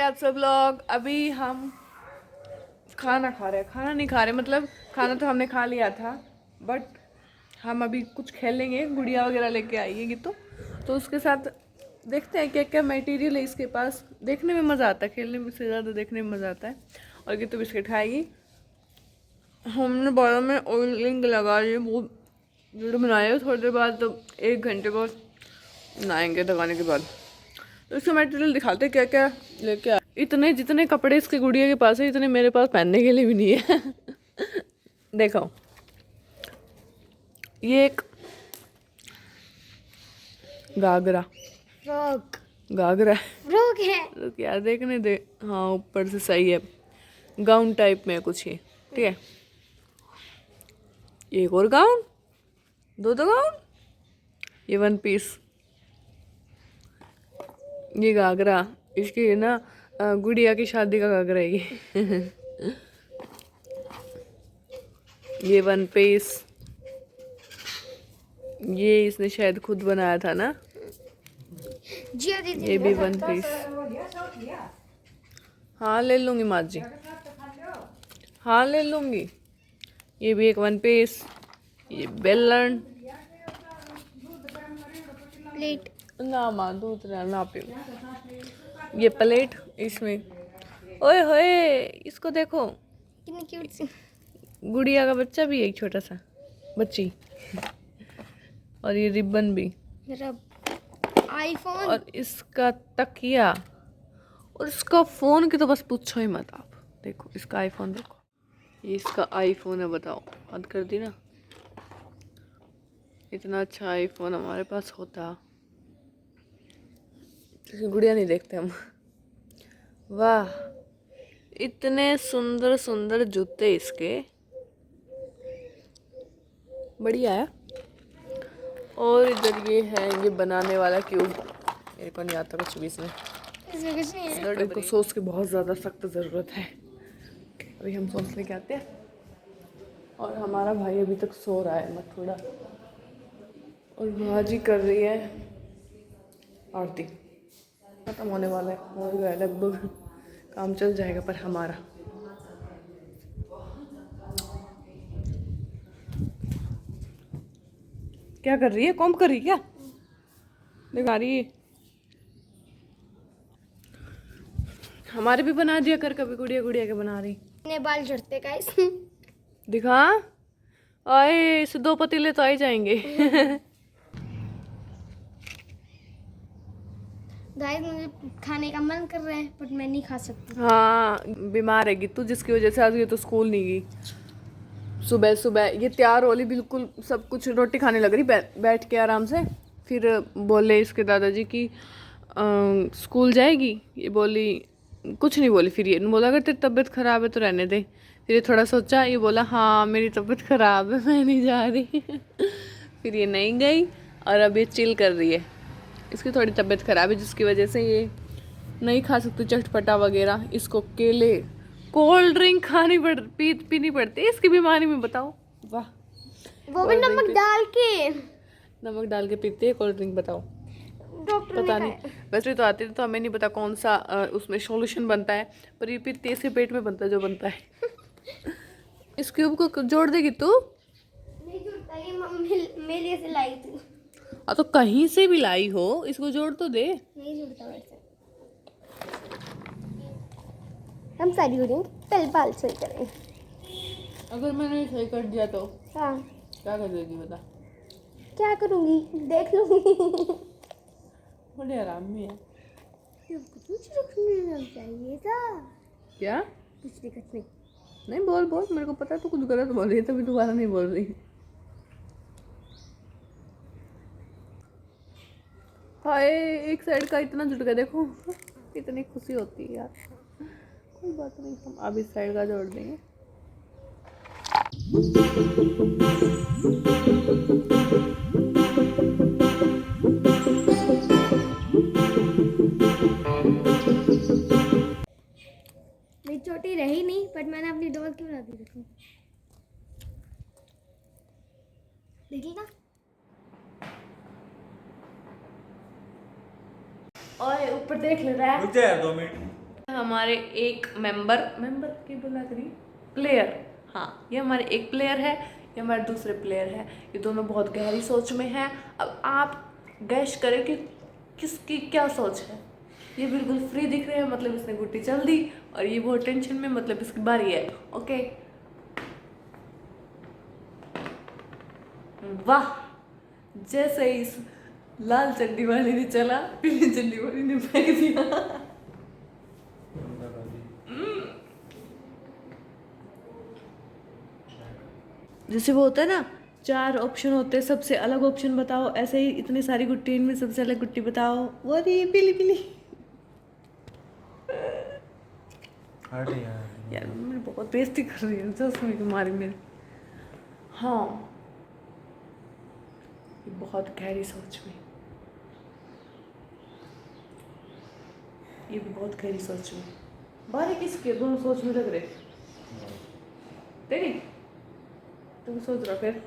आप सब लोग। अभी हम खाना खा रहे हैं, खाना नहीं खा रहे, मतलब खाना तो हमने खा लिया था, बट हम अभी कुछ खेलेंगे। गुड़िया वगैरह लेके आएगी तो उसके साथ देखते हैं क्या क्या मटेरियल है इसके पास। देखने में मज़ा आता है, खेलने में से ज़्यादा देखने में मज़ा आता है। और ये तो बिस्किट खाएगी। हमने बालों में ऑयलिंग लगा ली, वो वीडियो बनाए थोड़ी देर बाद, तो 1 घंटे बाद नहाएंगे लगाने के बाद। तो इसका मटेरियल दिखाते क्या क्या लेके आ। इतने जितने कपड़े इसके गुड़िया के पास है, इतने मेरे पास पहनने के लिए भी नहीं है। देखो, ये एक घाघरा, घाघरा फ्रॉक है। तो क्या देखने दे। हाँ, ऊपर से सही है, गाउन टाइप में कुछ ही, ठीक है। एक और गाउन, दो गाउन, ये 1 पीस, ये घाघरा। इसकी ना गुड़िया की शादी का घाघरा है ये। ये 1 पीस, ये इसने शायद खुद बनाया था ना। जिया दीदी, ये भी 1 पीस। हाँ ले लूंगी माँ जी, हाँ ले लूंगी। ये भी एक 1 पीस। ये बेलन, प्लेट। ना माँ दूध ना पियो। ये प्लेट, इसमें ओए होए इसको देखो, कितनी क्यूट सी। गुड़िया का बच्चा भी है, एक छोटा सा बच्ची। और ये रिबन भी, रब, आईफोन। और इसका तकिया, और इसका फोन की तो बस पूछो ही मत आप। देखो इसका आईफोन, देखो ये इसका आईफोन है। बताओ, हद कर दी ना। इतना अच्छा आईफोन हमारे पास होता। इसकी गुड़िया नहीं देखते हम। वाह, इतने सुंदर सुंदर जूते इसके, बढ़िया है। और इधर ये है, ये बनाने वाला क्यूब। मेरे को नहीं आता कुछ भी इसमें। इसमें कुछ नहीं है। मेरे को सॉस की बहुत ज़्यादा सख्त ज़रूरत है। अभी हम सॉस लेके आते हैं। और हमारा भाई अभी तक सो रहा है मत थोड़ा। और भाजी कर रही है आरती। खत्म होने वाला है, हो गया लगभग, काम चल जाएगा पर हमारा। क्या कर रही है, कॉम्ब कर रही है क्या? दिखा रही है। हमारे भी बना दिया कर कभी, गुड़िया गुड़िया के बना रही। इतने बाल झड़ते गाइस। दिखा, आए इसे 2 पतीले तो आ ही जाएंगे। गाइस मुझे खाने का मन कर रहा है, बट मैं नहीं खा सकती। हाँ, बीमार है गीतू, जिसकी वजह से आज ये तो स्कूल नहीं गई। सुबह सुबह ये तैयार होली, बिल्कुल सब कुछ, रोटी खाने लग रही बैठ के आराम से। फिर बोले इसके दादाजी कि स्कूल जाएगी। ये बोली, कुछ नहीं बोली। फिर ये बोला अगर तेरी तबीयत ख़राब है तो रहने दे। फिर ये थोड़ा सोचा, ये बोला हाँ मेरी तबीयत ख़राब है, मैं नहीं जा रही। फिर ये नहीं गई, और अब ये चिल कर रही है। इसकी थोड़ी तबीयत ख़राब है, जिसकी वजह से ये नहीं खा सकती चटपटा वगैरह। इसको केले, कोल्ड ड्रिंक पीनी पड़ती है इसकी बीमारी में, बताओ। वाह, वो भी नमक डाल के। नमक डाल के पीते हैं कोल्ड ड्रिंक, बताओ। डॉक्टर पता ने नहीं, वैसे तो आती तो हमें नहीं पता कौन सा उसमें सॉल्यूशन बनता है, पर ये पीते इसके पेट में बनता है जो बनता है। इस क्यूब को जोड़ देगी तू? नहीं जुड़ता, ये मम्मी मेरे लिए से लाई थी। तो कहीं से भी लाई हो, इसको जोड़ तो दे। नहीं जुड़ता वैसे। हम सारी जोड़ेंगे, पहले बाल सही करेंगे। अगर मैंने सही कर दिया तो हाँ, क्या कर देगी बता? क्या करूँगी, देख लूँगी। बड़े आराम में है। कुछ रखने लग चाहिए था। क्या? कुछ दिक्कत नहीं। नहीं बोल बोल, मेरे को पता है तू कुछ गलत बोल रही है, तभी दोबारा नहीं बोल रही। हाय, एक साइड का इतना जुट गया, देखो कितनी खुशी होती है यार। कोई बात नहीं, हम अब इस साइड का जोड़ देंगे। मेरी चोटी रही नहीं, बट मैंने अपनी डॉल क्यों बना दी? देखो, देखिएगा। ओए ऊपर देख ले रहा है। रुक जा यार 2 मिनट। हमारे एक मेंबर की बोला करी प्लेयर, हाँ ये हमारे एक प्लेयर है, ये हमारे दूसरे प्लेयर है। ये दोनों बहुत गहरी सोच में हैं। अब आप गैस करें कि किसकी क्या सोच है। ये बिल्कुल फ्री दिख रहे हैं, मतलब इसने गुट्टी चल दी, और ये बहुत टेंशन में, मतलब इसकी बारी है। ओके, वाह, जैसे ही इस लाल चड्डी वाले ने चला, पीली चड्डी वाली ने फेंक दिया। जैसे वो होता है ना, 4 ऑप्शन होते हैं, सबसे अलग ऑप्शन बताओ, ऐसे ही इतनी सारी गुट्टी, इनमें सबसे अलग गुट्टी बताओ। वो रही पीली पीली। यार मैं बहुत बेइज्जती कर रही हूँ चश्मे की मारी मेरे। हाँ, ये बहुत गहरी सोच में, ये भी बहुत गहरी सोच में। बारी किसके, दोनों सोच में लग रहे तेरी। तुम सोच रहा, फिर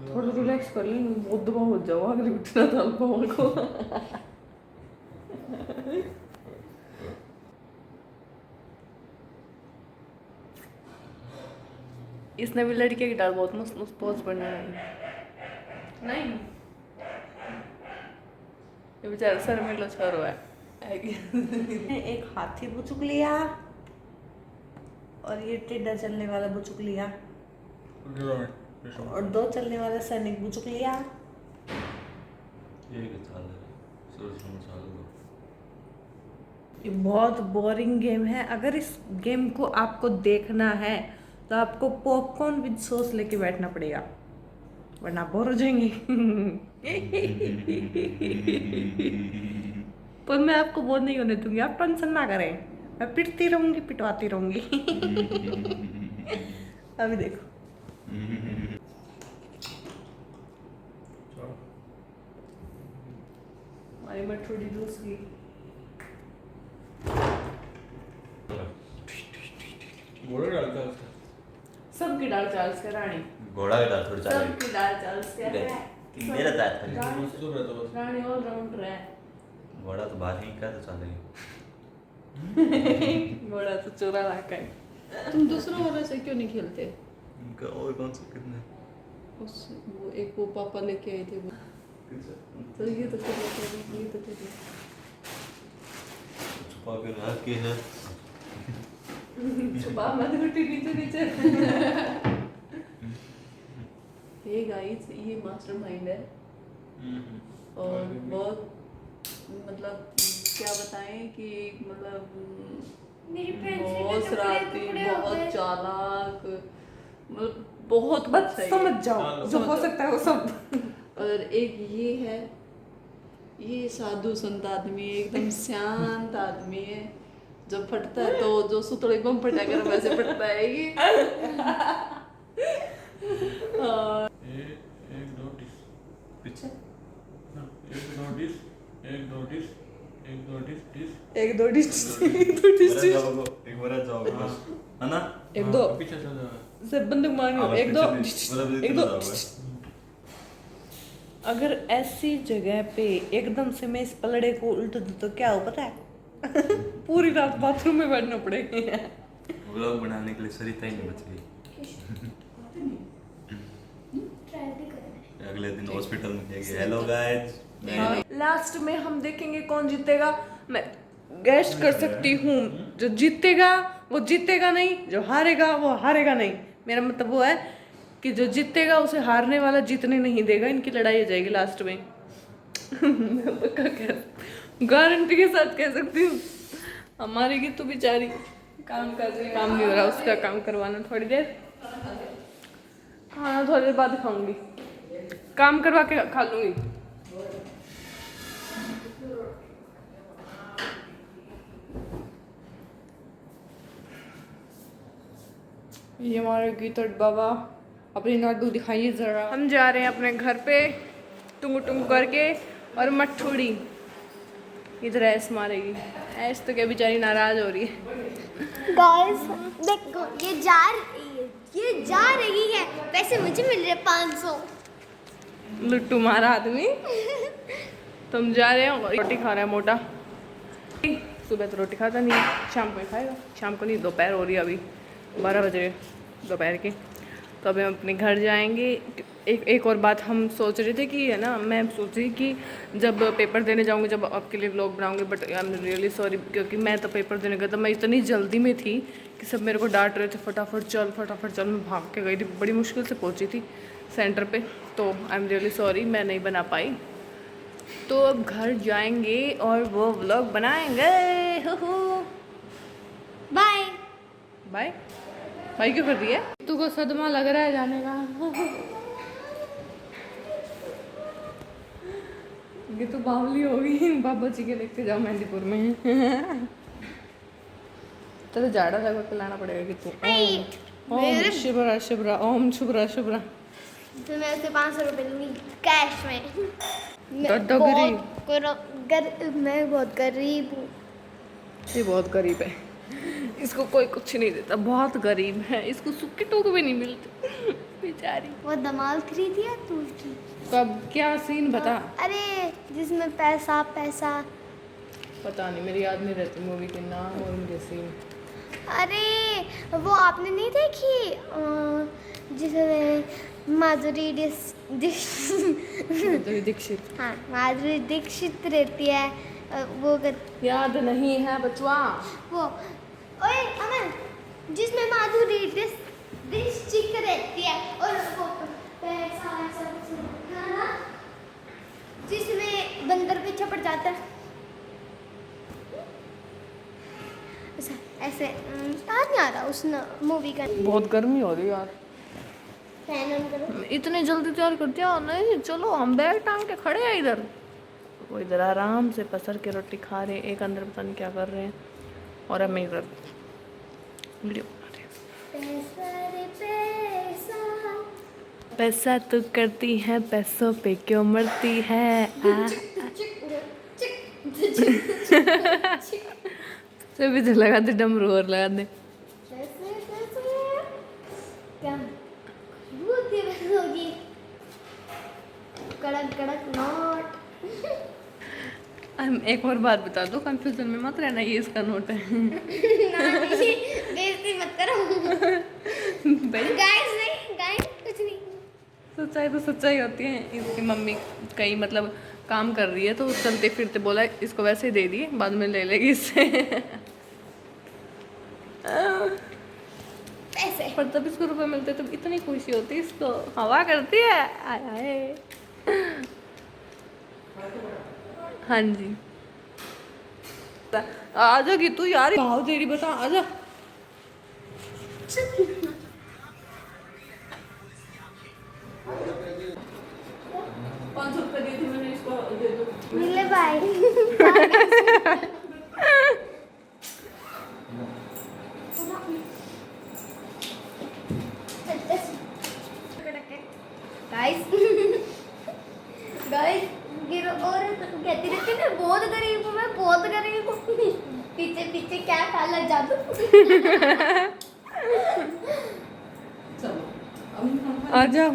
थोड़ा रिलैक्स कर लें, बहुत दबा हो जाओ, अगली गुट्टी ना डाल पाओ को। इसने भी लड़के की डाल बहुत मस्त मस्त पोज बनना है। नहीं, ये बेचारा सर में लचर हुआ है। एक हाथी बुचुक लिया और ये टेढ़ा चलने वाला बुचुक लिया और 2 चलने वाला सैनिक बुचुक लिया। ये बहुत बोरिंग गेम है। अगर इस गेम को आपको देखना है तो आपको पॉपकॉर्न विद सॉस लेके बैठना पड़ेगा, वरना बोर हो जाएंगे। पर मैं आपको बोर नहीं होने दूंगी, आप टेंशन ना करें, मैं पिटती रहूंगी, पिटवाती रहूंगी। अभी देखो, हमारी मठोड़ी दूसरी सबकी डाल चार्ल्स का रानी, घोड़ा की डाल थोड़ी चालेगी, सबकी डाल चार्ल्स का है। मेरा दांत है। रानी ऑल राउंडर है। घोड़ा तो बाहर ही का तो चलेगी। घोड़ा तो चोरा लाका है। तुम दूसरों वाले से क्यों नहीं खेलते? उनका और कौन सा कितने? उस वो एक वो पापा लेके आए थे वो। तो ये तो खेल, ये तो खेल। छुपा के रख के है। छुपा मत गुट्टी नीचे नीचे। ये गाइस, ये मास्टरमाइंड है और बहुत, मतलब क्या बताएं कि मतलब मेरी बहुत शरारती, बहुत चालाक, मतलब बहुत बस समझ जाओ जो हो सकता है वो सब। और एक ये है, ये साधु संत आदमी है, एकदम शांत आदमी है। जब फटता है तो जो सुतड़ी बम फटा कर वैसे फटता है ये। एक दो डिश पीछे एक दो डिश एक दो डिश एक दो डिश डिश एक दो डिश एक बार जाओ बस, है ना? एक दो पीछे चल जाओ। सब बंदूक मांगो, एक दो एक दो। अगर ऐसी जगह पे एकदम से मैं इस पलड़े को उल्ट दूं तो क्या हो पता है? पूरी रात बाथरूम में बैठना पड़ेगा। व्लॉग बनाने के लिए सरिता ही नहीं बच गई। ट्राई भी करना है। अगले दिन हॉस्पिटल में गए, हेलो गाइस। लास्ट में हम देखेंगे कौन जीतेगा। मैं गेस कर सकती हूँ, जो जीतेगा वो जीतेगा नहीं, जो हारेगा वो हारेगा नहीं। मेरा मतलब वो है कि जो जीतेगा उसे हारने वाला जीतने नहीं देगा, इनकी लड़ाई हो जाएगी लास्ट में। गारंटी के साथ कह सकती हूँ। हमारी की तो बेचारी काम कर रही है, काम नहीं हो रहा उसका, काम करवाना थोड़ी देर, खाना थोड़ी देर बाद खाऊंगी, काम करवा के खा लूंगी। ये हमारे गीतट बाबा, अपनी नाडू दिखाइए जरा। हम जा रहे हैं अपने घर पे टुंग टुंग करके, और मठुड़ी इधर ऐस मारेगी। ऐस तो क्या बेचारी नाराज हो रही है। गाइस देखो, ये जा रही है, पैसे मुझे मिल रहे 500। लुट्टू मारा आदमी। तुम जा रहे हो, रोटी खा रहा है मोटा। सुबह तो रोटी खाता नहीं है, शाम को ही खाएगा। शाम को नहीं, दोपहर हो रही है अभी, 12 बज रहे दोपहर के। तो अभी हम अपने घर जाएंगे। एक और बात हम सोच रहे थे कि है ना, मैं सोच रही कि जब पेपर देने जाऊँगी, जब आपके लिए व्लॉग बनाऊँगी, but I am really sorry, क्योंकि मैं तो पेपर देने गया था, मैं इतनी जल्दी में थी कि सब मेरे को डांट रहे थे, फटाफट चल। मैं भाग के गई थी, बड़ी मुश्किल से पहुँची थी सेंटर पे। तो आई एम रियली सॉरी, मैं नहीं बना पाई। तो अब घर जाएंगे और वो व्लॉग बनाएंगे। बाय। बाय भाई क्यों कर रही है? तुमको सदमा लग रहा है जाने का? ये तो बावली होगी, बाबा जी के लेके जाओ मेहंदीपुर में। तो झाड़ा लगा के लाना पड़ेगा कि तू ओम शिवरा शिवरा, ओम शुभ्रा शुभ्रा। तो मैं उसे 500 रुपये लूँगी कैश में। मैं बहुत गरीब हूँ। ये बहुत गरीब है, इसको कोई कुछ नहीं देता, बहुत गरीब है, इसको सूखे टोक भी नहीं मिलते बेचारी। वो धमाल खरीदी है तू की? कब? क्या सीन बता। अरे जिसमें पैसा पैसा। पता नहीं, मेरी याद नहीं रहती मूवी के नाम और उनके सीन। अरे वो आपने नहीं देखी जिसमें माधुरी दीक्षित। हाँ, माधुरी दीक्षित रहती है। वो याद नहीं है बचवा। वो ओए अमन, जिसमें माधुरी दीक्षित रहती है और वो पैसा ऐसा कुछ है ना, जिसमें बंदर पीछे पड़ जाता है। ऐसे याद नहीं आ रहा उस मूवी का। बहुत गर्मी हो रही है यार, फैन ऑन करो। इतने जल्दी तैयार कर दिया? नहीं चलो, हम बैग टांग के खड़े हैं इधर। वो इधर आराम से पसर के रोटी खा रहे हैं, एक अंदर पता नहीं क्या कर रहे हैं, और हम इधर वीडियो बना रहे हैं। पैसा तो करती है, पैसों पे क्यों मरती है। भी तो लगा दे डमरू और लगा दे। क्या होगी? कड़क कड़क नोट। हम एक और बात बता दो, कंफ्यूजन में मत रहना, ये इसका नोट है। बेइज्जती मत करो। गाइस नहीं, गाइस कुछ नहीं। सच्चाई तो सच्चाई होती है। इसकी मम्मी कहीं मतलब काम कर रही है, तो चलते फिरते बोला इसको वैसे ही दे दिए, बाद में ले लेगी इससे। पैसे पर तब इसको रुपए मिलते तो इतनी खुशी होती, इसको हवा करती है। आय आय। हाँ जी, आ जाएगी तू यार, भाव तेरी बता, आ जा। ₹500 दी थी मैंने, इसको दे दो। मिले भाई। गाइस गाइस गिरो और कहती रहती है बहुत गरीब हूँ, मैं बहुत गरीब हूँ। पीछे पीछे क्या खाला जादू। आ जाओ।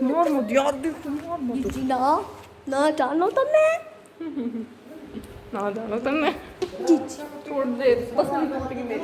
मार मत यार, देखो मार मत। ना जानो तो मैं ना जानो तो मैं छोड़ दे, पसंद करती मेरी।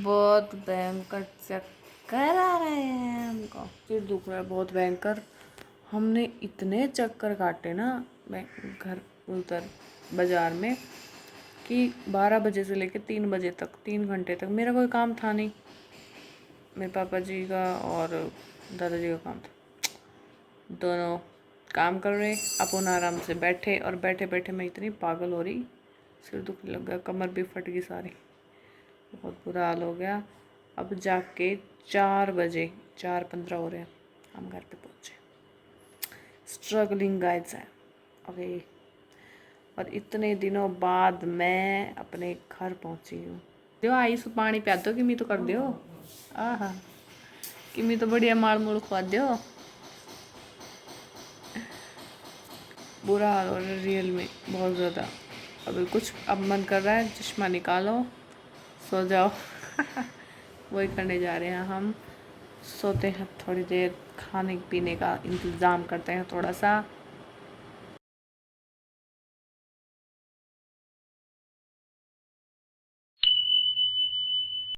बहुत भयंकर चक्कर आ रहे हैं हमको, सिर दुख रहा है बहुत भयंकर। हमने इतने चक्कर काटे ना घर उधर बाज़ार में कि 12 बजे से लेकर 3 बजे तक, 3 घंटे तक मेरा कोई काम था नहीं। मेरे पापा जी का और दादाजी का काम था, दोनों काम कर रहे, अपन आराम से बैठे, और बैठे बैठे मैं इतनी पागल हो रही, सिर दुखने लग गया, कमर भी फट गई सारी, बहुत बुरा हाल हो गया। अब जाके 4 बजे 4:15 हो रहे हैं, हम घर पे पहुँचे। स्ट्रगलिंग गाइड्स है अभी, और इतने दिनों बाद मैं अपने घर पहुँची हूँ। जो आई सो पानी पिया दो, किमी तो कर दो, आहा किमी तो बढ़िया माड़ मूड़ खुआ दो। बुरा हाल हो रहा है रियल में, बहुत ज़्यादा। अभी कुछ अब मन कर रहा है चश्मा निकालो, सो जाओ। वही करने जा रहे हैं हम, सोते हैं थोड़ी देर, खाने पीने का इंतज़ाम करते हैं थोड़ा सा,